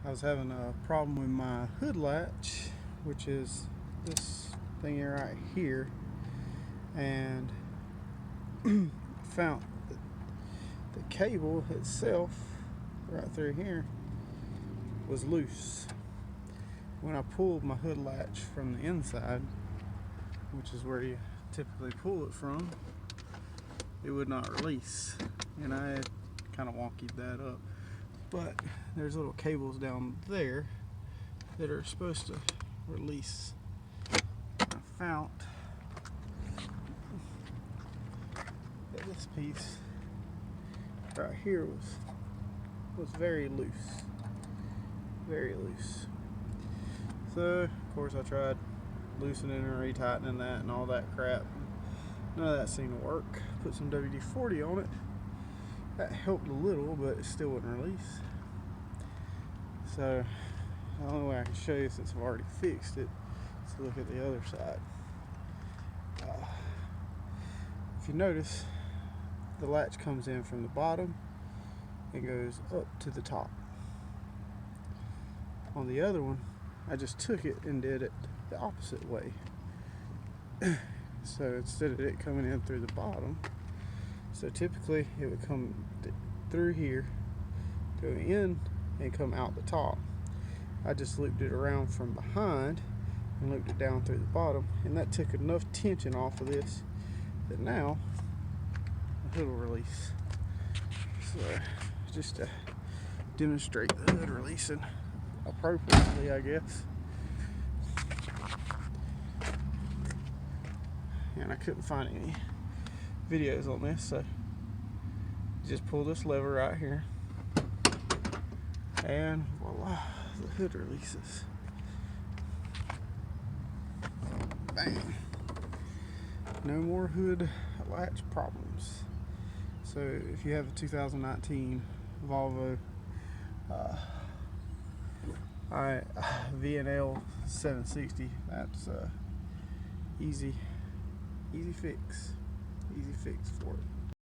I was having a problem with my hood latch, which is this thing right here, and found that the cable itself right through here was loose. When I pulled my hood latch from the inside, which is where you typically pull it from, it would not release, and I had kind of wonkied that up. But there's little cables down there that are supposed to release. I found that this piece right here was very loose, very loose. So of course I tried loosening and retightening that and all that crap. None of that seemed to work. Put some WD-40 on it. That helped a little, but it still wouldn't release. So the only way I can show you, since I've already fixed it, is to look at the other side. If you notice, the latch comes in from the bottom and goes up to the top. On the other one, I just took it and did it the opposite way. So instead of it coming in through the bottom, so typically it would come through here, go in, and come out the top. I just looped it around from behind and looped it down through the bottom, and that took enough tension off of this that now the hood will release. So just to demonstrate the hood releasing appropriately, I guess. And I couldn't find any videos on this, so just pull this lever right here, and voila, the hood releases. Bang! No more hood latch problems. So if you have a 2019 Volvo VNL 760, that's easy fix for it.